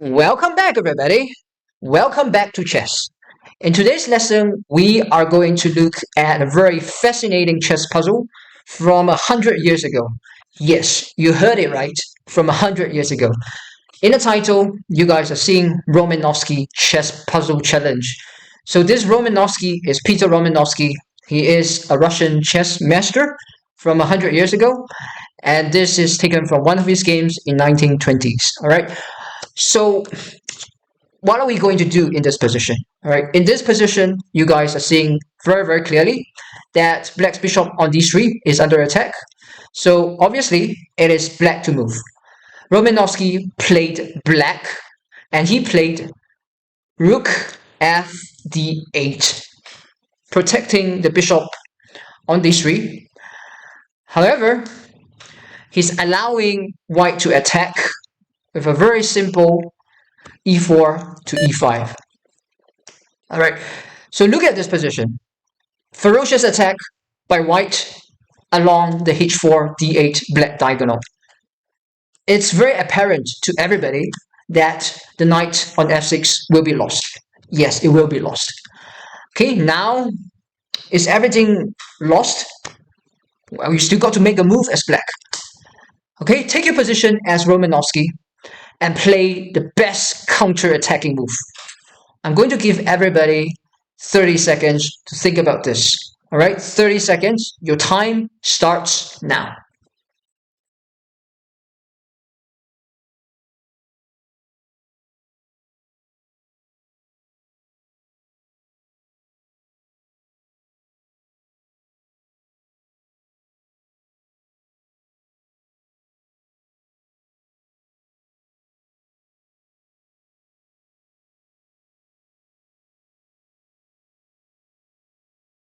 Welcome back, everybody. Welcome back to chess. In today's lesson, we are going to look at a very fascinating chess puzzle from 100 years ago. Yes, you heard it right, from 100 years ago. In the title, you guys are seeing Romanovsky Chess Puzzle Challenge. So this Romanovsky is Peter Romanovsky. He is a Russian chess master from 100 years ago, and this is taken from one of his games in 1920s. All right. So what are we going to do in this position? All right, in this position, you guys are seeing very clearly that black's bishop on d3 is under attack. So obviously, it is black to move. Romanovsky played black, and he played rook f d8, protecting the bishop on d3. However, he's allowing white to attack with a very simple e4 to e5. All right, so look at this position. Ferocious attack by white along the h4 d8 black diagonal. It's very apparent to everybody that the knight on f6 will be lost. Yes, it will be lost. Okay, now is everything lost? Well, you still got to make a move as black. Okay, take your position as Romanovsky and play the best counter-attacking move. I'm going to give everybody 30 seconds to think about this. All right, 30 seconds. Your time starts now.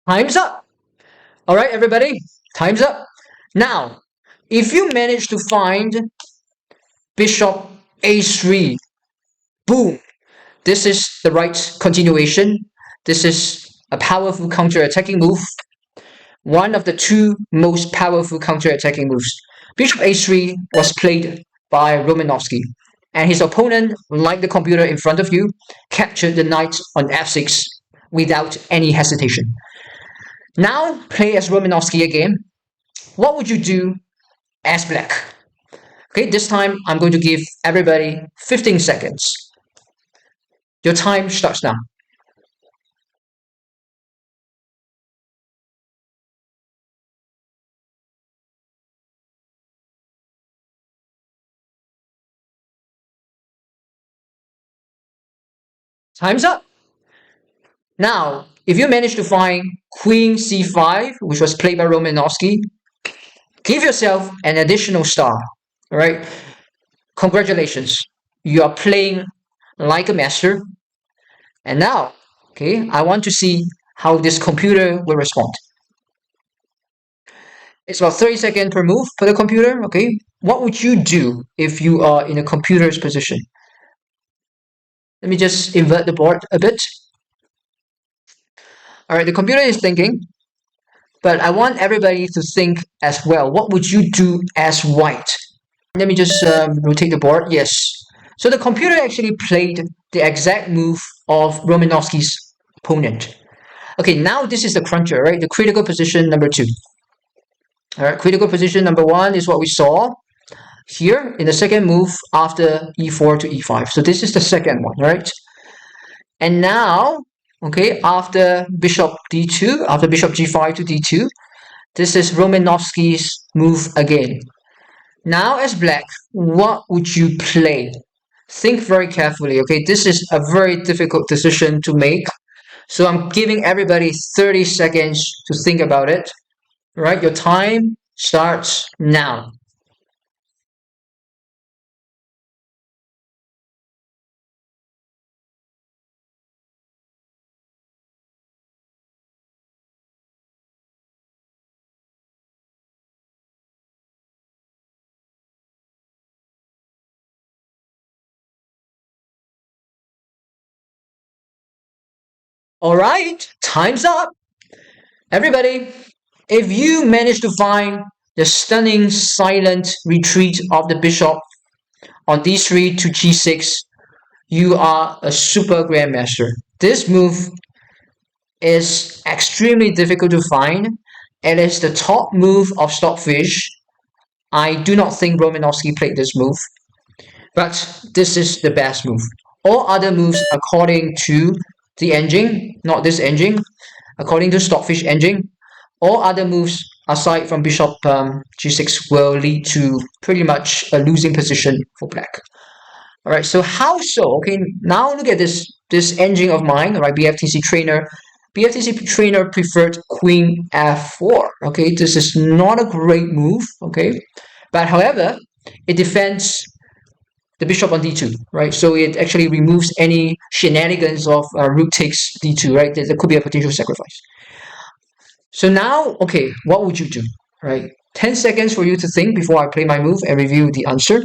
Time's up. All right, everybody, time's up. Now, if you manage to find bishop a3, boom, this is the right continuation. This is a powerful counter-attacking move. One of the two most powerful counter-attacking moves. Bishop a3 was played by Romanovsky, and his opponent, like the computer in front of you, captured the knight on f6 without any hesitation. Now play as Romanovsky again. What would you do as black? Okay, this time I'm going to give everybody 15 seconds. Your time starts now. Time's up. Now, if you manage to find Queen c5, which was played by Romanovsky, give yourself an additional star. All right, congratulations, you are playing like a master. And now, okay, I want to see how this computer will respond. It's about 30 seconds per move for the computer. Okay, what would you do if you are in a computer's position? Let me just invert the board a bit. All right, the computer is thinking, but I want everybody to think as well. What would you do as white? Let me just rotate the board. Yes. So the computer actually played the exact move of Romanovsky's opponent. Okay, now this is the cruncher, right? The critical position number 2. All right, critical position number 1 is what we saw here in the second move after e4 to e5. So this is the second one, right? And now, okay, after bishop d2, after bishop g5 to d2, this is Romanovsky's move again. Now as black, what would you play? Think very carefully, okay? This is a very difficult decision to make. So I'm giving everybody 30 seconds to think about it. All right, your time starts now. All right, time's up. Everybody, if you manage to find the stunning silent retreat of the bishop on d3 to g6, you are a super grandmaster. This move is extremely difficult to find. It is the top move of Stockfish. I do not think Romanovsky played this move, but this is the best move. All other moves, according to the engine, not this engine, according to Stockfish engine, all other moves aside from Bishop g6 will lead to pretty much a losing position for black. All right, so how so? Okay, now look at this engine of mine, right? BFTC trainer. BFTC trainer preferred Queen F4. Okay, this is not a great move. Okay, but however, it defends the bishop on d2, right? So it actually removes any shenanigans of rook takes d2, right? There could be a potential sacrifice. So now, okay, what would you do, right? 10 seconds for you to think before I play my move and review the answer.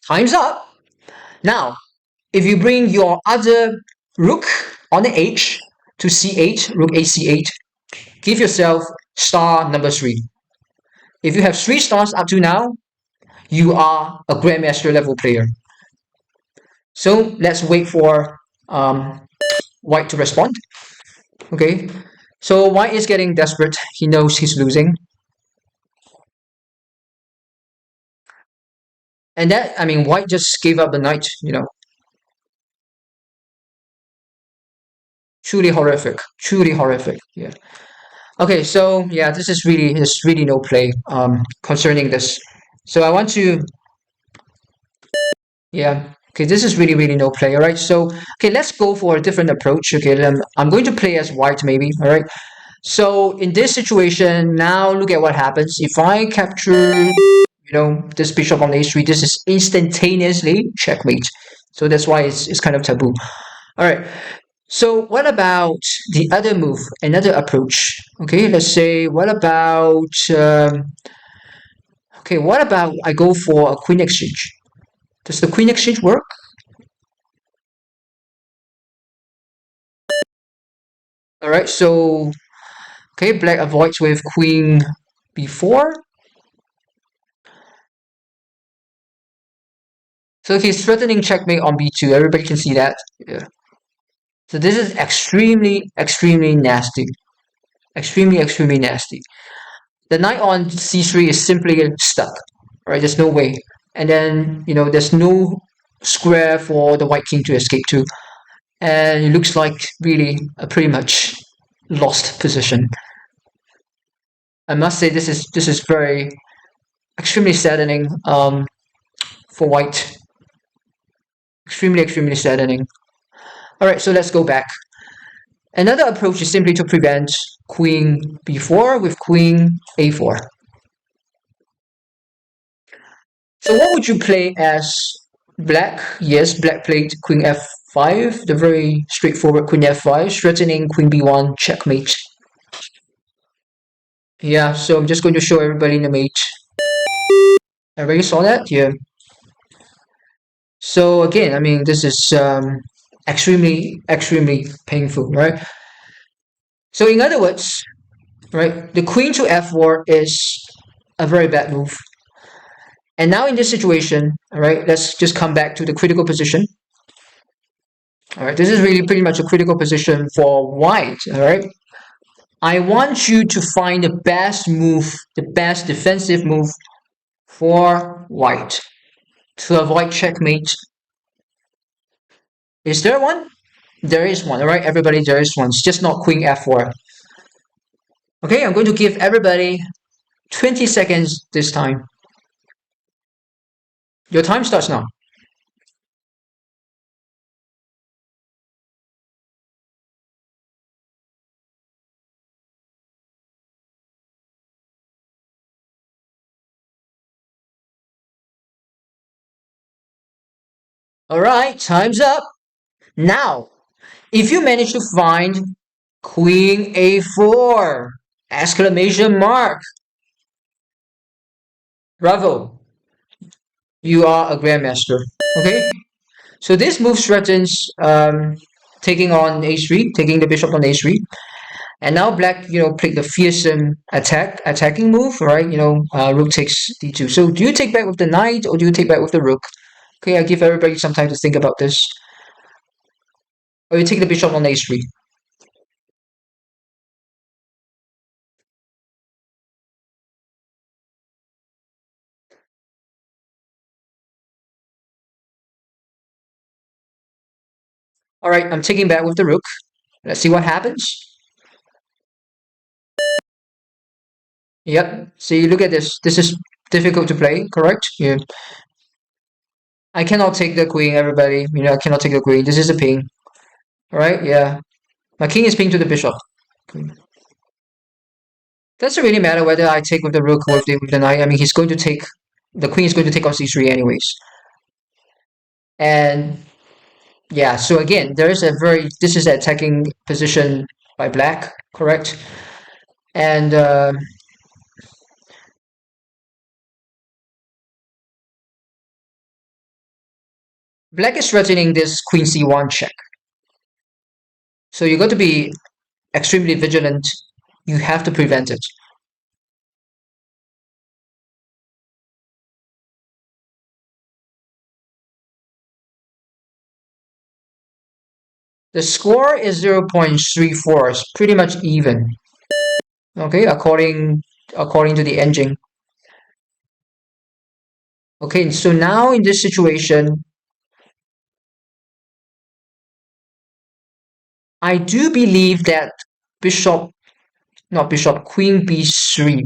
Time's up. Now, if you bring your other rook on the h to c8, rook ac8, give yourself star number 3. If you have 3 stars up to now, you are a grandmaster level player. So let's wait for white to respond. Okay, so white is getting desperate. He knows he's losing. And that, I mean, white just gave up the knight, Truly horrific. Truly horrific. Yeah. Okay, so yeah, there's really no play concerning this. So I want to, yeah. Okay, this is really no play. All right. So okay, let's go for a different approach. Okay, I'm going to play as white maybe. All right. So in this situation, now look at what happens. If I capture, this bishop on h3, this is instantaneously checkmate. So that's why it's kind of taboo. All right. So what about the other move, another approach? Okay, let's say what about I go for a queen exchange? Does the queen exchange work? All right, so okay, black avoids with queen b4. So he's threatening checkmate on b2. Everybody can see that. Yeah. So this is extremely nasty. Extremely nasty. The knight on c3 is simply stuck. Right? There's no way. And then, there's no square for the white king to escape to. And it looks like really a pretty much lost position. I must say this is very extremely saddening for white. Extremely saddening. Alright, so let's go back. Another approach is simply to prevent queen b4 with queen a4. So what would you play as black? Yes, black played queen f5, the very straightforward queen f5, threatening queen b1, checkmate. Yeah, so I'm just going to show everybody in the mate. Everybody saw that? Yeah. So again, I mean, this is extremely painful, right? So in other words, right, the queen to f4 is a very bad move. And now in this situation, all right, let's just come back to the critical position. All right, this is really pretty much a critical position for white, all right? I want you to find the best move, the best defensive move for white to avoid checkmate. Is there one? There is one, all right, everybody, there is one. It's just not queen f4. Okay, I'm going to give everybody 20 seconds this time. Your time starts now. All right, time's up. Now, if you manage to find queen a4, exclamation mark, bravo, you are a grandmaster. Okay, so this move threatens taking on h3, taking the bishop on h3. And now black, played the fearsome attacking move, right? Rook takes d2. So do you take back with the knight or do you take back with the rook? Okay, I give everybody some time to think about this. Or you take the bishop on h3. All right, I'm taking back with the rook. Let's see what happens. Yep. See, look at this. This is difficult to play, correct? Yeah. I cannot take the queen, everybody. I cannot take the queen. This is a ping. All right, yeah. My king is pinged to the bishop. Okay. Doesn't really matter whether I take with the rook or with the knight. I mean, he's going to take the queen is going to take on c3 anyways. And yeah, so again, there is this is an attacking position by black, correct? And black is threatening this queen c1 check. So you got to be extremely vigilant. You have to prevent it. The score is 0.34. It's pretty much even. Okay, according to the engine. Okay, so now in this situation, I do believe that bishop, not bishop, queen b3.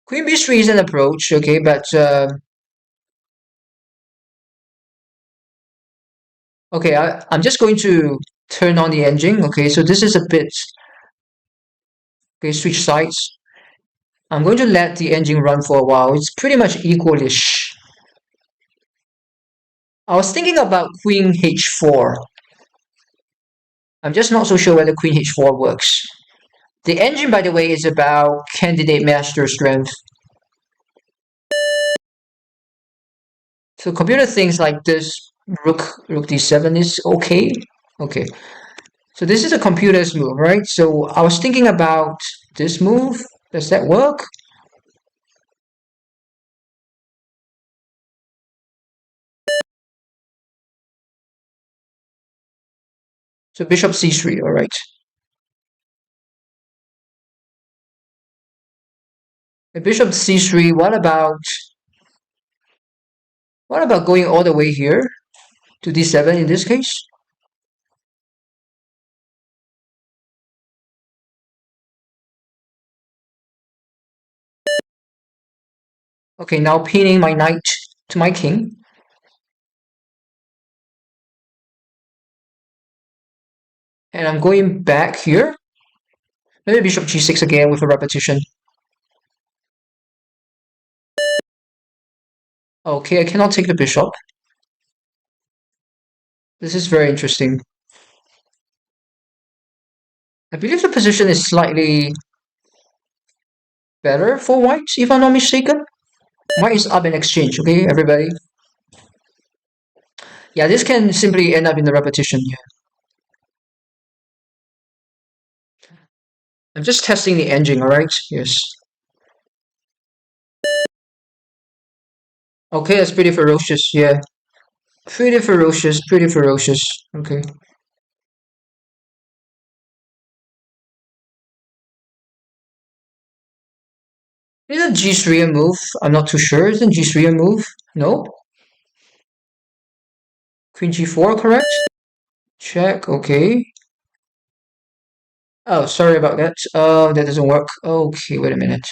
Queen b3 is an approach, okay, but okay, I'm just going to turn on the engine. Okay, so this is a bit, okay, switch sides. I'm going to let the engine run for a while. It's pretty much equalish. I was thinking about queen h4. I'm just not so sure whether queen h4 works. The engine, by the way, is about candidate master strength. So computer thinks like this rook d7 is okay. Okay. So this is a computer's move, right? So I was thinking about this move. Does that work? So bishop c3, all right. Bishop c3, what about going all the way here to d7 in this case? Okay, now pinning my knight to my king. And I'm going back here. Maybe bishop g6 again with a repetition. Okay, I cannot take the bishop. This is very interesting. I believe the position is slightly better for white, if I'm not mistaken. White is up in exchange, okay, everybody? Yeah, this can simply end up in the repetition. Yeah. I'm just testing the engine, alright? Yes. Okay, that's pretty ferocious, yeah. Pretty ferocious, pretty ferocious. Okay. Isn't G3 a move? I'm not too sure. Isn't G3 a move? No? Queen G4, correct? Check, okay. Oh, sorry about that. That doesn't work. Okay, wait a minute.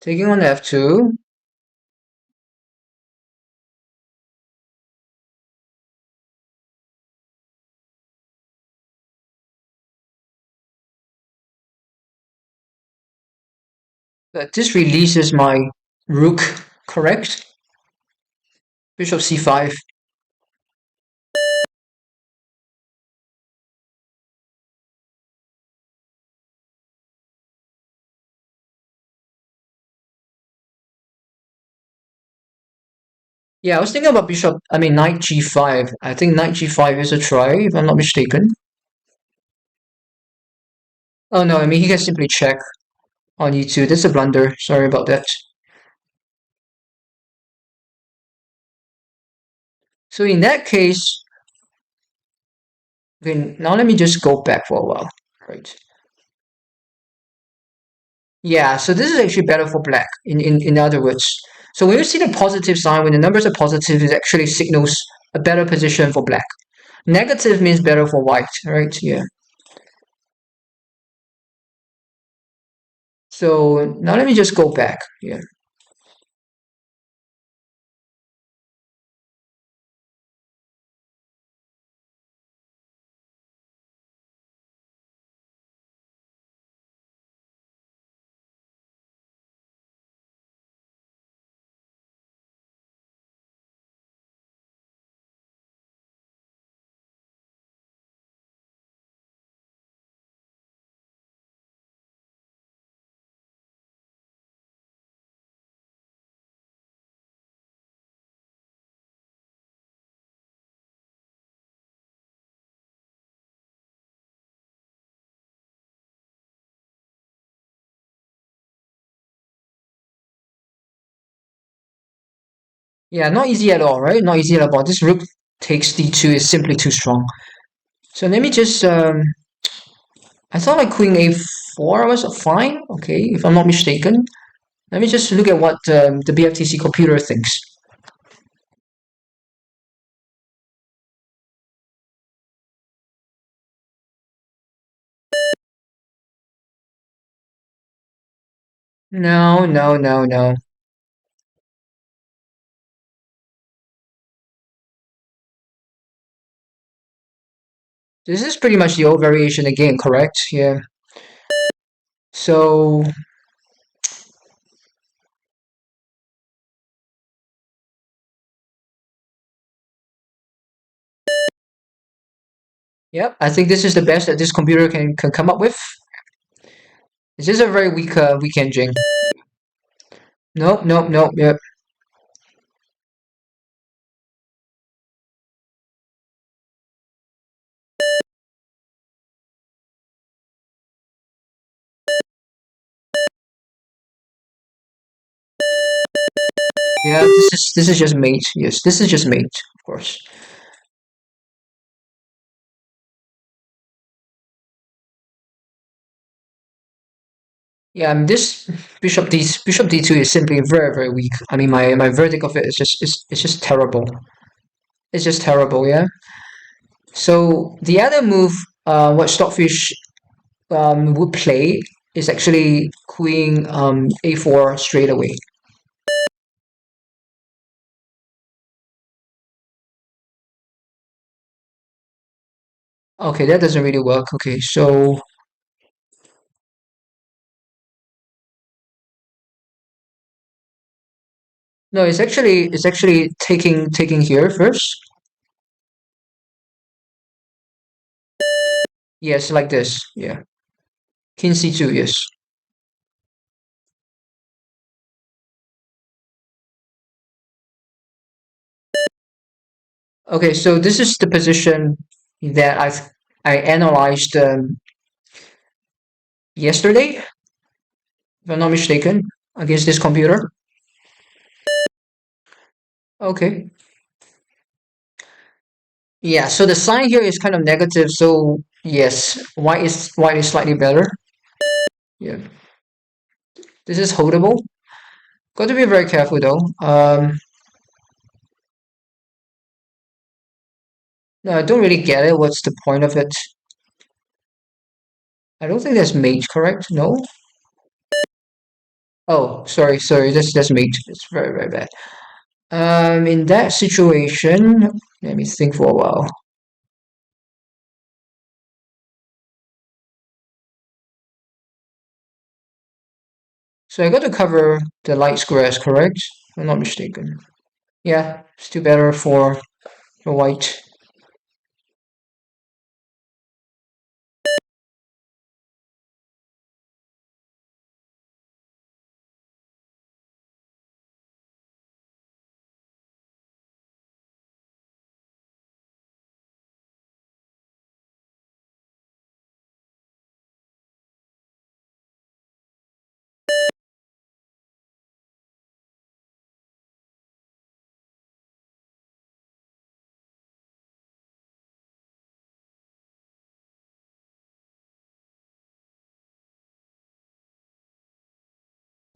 Taking on F2. But this releases my rook, correct? Bishop c5. Yeah, I was thinking about knight g5. I think knight g5 is a try, if I'm not mistaken. Oh no, I mean, he can simply check on e2. That's a blunder. Sorry about that. So in that case, okay, now let me just go back for a while. Right. Yeah, so this is actually better for black, in other words. So when you see the positive sign, when the numbers are positive, it actually signals a better position for black. Negative means better for white, right? Yeah. So now let me just go back. Yeah. Yeah, not easy at all, right? Not easy at all. This rook takes d2 is simply too strong. So let me just I thought like queen a4 was fine. Okay, if I'm not mistaken. Let me just look at what the BFTC computer thinks. No, no, no, no. This is pretty much the old variation again, correct? Yeah. So, yep, I think this is the best that this computer can come up with. This is a very weak engine. Nope, nope, nope, yep. Yeah, this is just mate. Yes, this is just mate, of course. Yeah, this bishop d2 is simply very very weak. I mean, my verdict of it is just it's just terrible. It's just terrible. Yeah. So the other move, what Stockfish would play is actually queen a4 straight away. Okay, that doesn't really work. Okay, so no, it's actually taking here first. Yes, like this. Yeah, king c2. Yes. Okay, so this is the position that I analyzed yesterday, if I'm not mistaken, against this computer. Okay. Yeah, so the sign here is kind of negative, so yes, white is slightly better. Yeah. This is holdable. Got to be very careful though. No, I don't really get it. What's the point of it? I don't think that's mate, correct? No. Oh, sorry. That's mate. It's very very bad. In that situation, let me think for a while. So I got to cover the light squares, correct? If I'm not mistaken. Yeah, still better for white.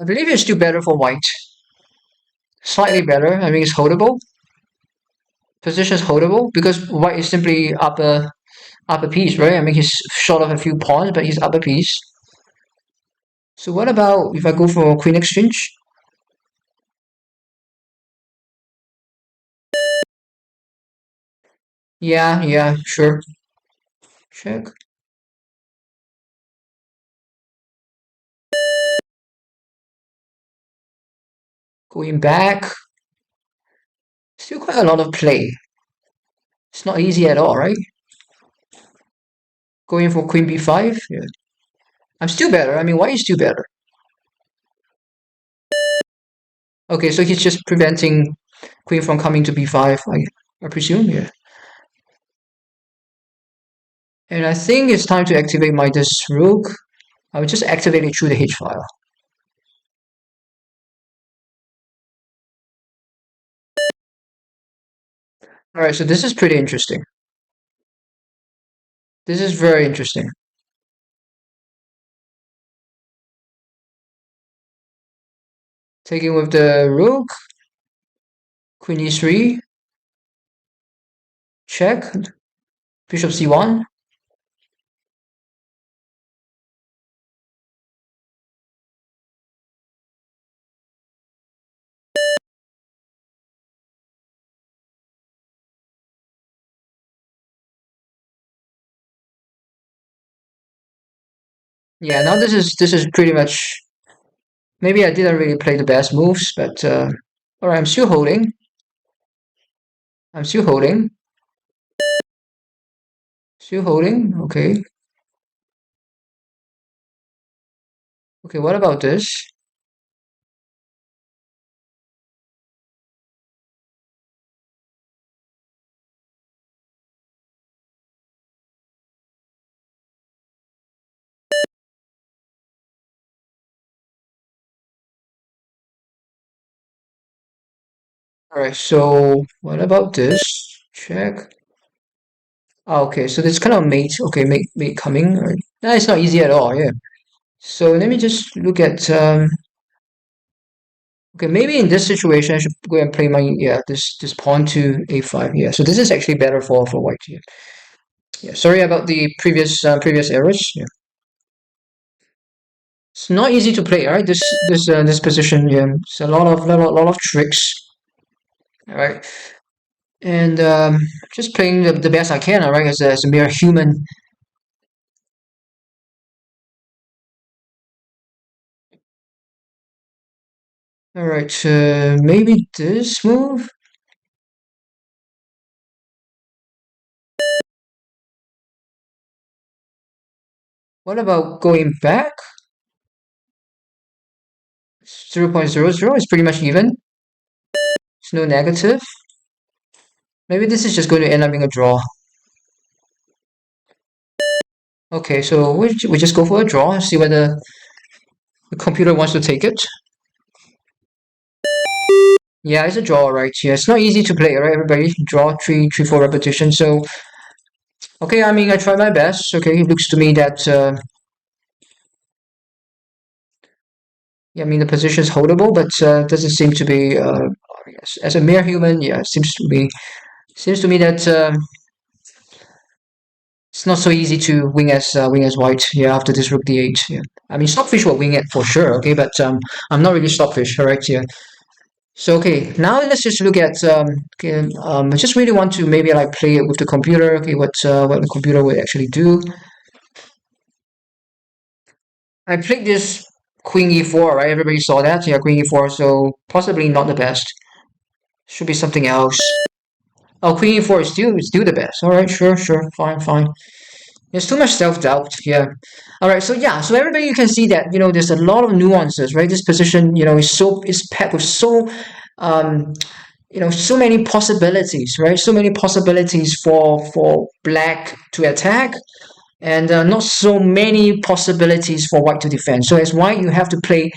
I believe it's still better for white. Slightly better. I mean, it's holdable. Position is holdable because white is simply upper piece, right? I mean, he's short of a few pawns, but he's upper piece. So what about if I go for queen exchange? Yeah, yeah, sure. Check. Going back. Still quite a lot of play. It's not easy at all, right? Going for queen b5. Yeah. I'm still better. I mean, white is still better. Okay, so he's just preventing queen from coming to b5, I presume, yeah. And I think it's time to activate my this rook. I will just activate it through the H file. All right, so this is pretty interesting. This is very interesting. Taking with the rook, queen e3, check, bishop c1. Yeah, now this is pretty much. Maybe I didn't really play the best moves, but all right, I'm still holding. I'm still holding. Still holding. Okay. Okay, what about this? All right, so what about this? Check. Oh, okay, so this kind of mate. Okay, mate coming. All right. Nah, it's not easy at all. Yeah. So let me just look at. Okay, maybe in this situation I should go and play my this pawn to a5. Yeah. So this is actually better for white. Yeah. Yeah. Sorry about the previous errors. Yeah. It's not easy to play. All right. This position. Yeah. It's a lot of tricks. All right. And just playing the best I can. All right. As a mere human. All right. Maybe this move. What about going back? 0.00 is pretty much even. It's no negative. Maybe this is just going to end up being a draw. Okay, so we just go for a draw and see whether the computer wants to take it. Yeah, it's a draw, right? Yeah, it's not easy to play, right? Everybody draw three, four repetitions. So okay, I mean, I tried my best. Okay, it looks to me that yeah, I mean the position is holdable, but doesn't seem to be. As a mere human, yeah, it seems to me that it's not so easy to wing as white. Yeah, after this rook d8. Yeah, I mean Stockfish will wing it for sure. Okay, but I'm not really Stockfish, correct? Yeah. So okay, now let's just look at okay, I just really want to maybe like play it with the computer. Okay, what the computer will actually do. I played this Queen e4, right? Everybody saw that. Yeah, Queen e4. So possibly not the best. Should be something else. Oh, Queen e4 is still the best. All right, sure, sure, fine, fine. There's too much self-doubt. Yeah. All right. So yeah. So everybody, you can see that there's a lot of nuances, right? This position, is packed with um, so many possibilities, right? So many possibilities for black to attack, and not so many possibilities for white to defend. So as white, you have to play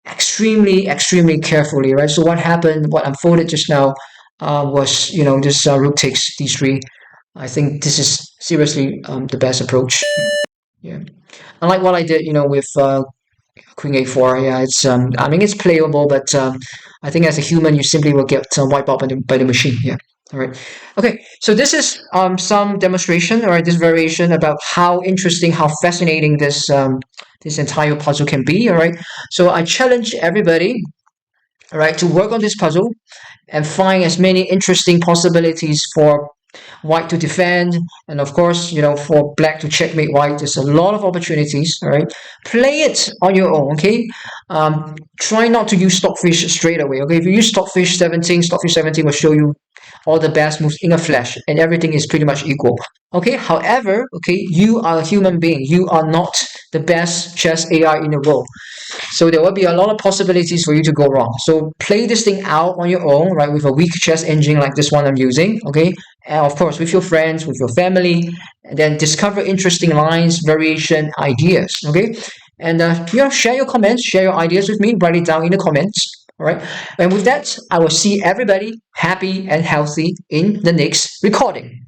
extremely, extremely carefully, right? So what happened, what unfolded just now, was this rook takes d3. I think this is seriously the best approach. Yeah, unlike what I did, with Queen a4. Yeah, it's I mean it's playable, but I think as a human, you simply will get wiped out by the machine. Yeah. All right. Okay. So this is some demonstration, or this variation about how interesting, how fascinating this entire puzzle can be. All right. So I challenge everybody, all right, to work on this puzzle and find as many interesting possibilities for white to defend, and of course, for black to checkmate white. There's a lot of opportunities. All right, play it on your own. Okay, try not to use stockfish straight away. Okay, if you use stockfish 17 will show you all the best moves in a flash, and everything is pretty much equal. Okay, however, okay, you are a human being. You are not the best chess AI in the world. So there will be a lot of possibilities for you to go wrong. So play this thing out on your own, right? With a weak chess engine like this one I'm using, okay? And of course, with your friends, with your family, and then discover interesting lines, variation, ideas, okay? And share your comments, share your ideas with me. Write it down in the comments. All right. And with that, I will see everybody happy and healthy in the next recording.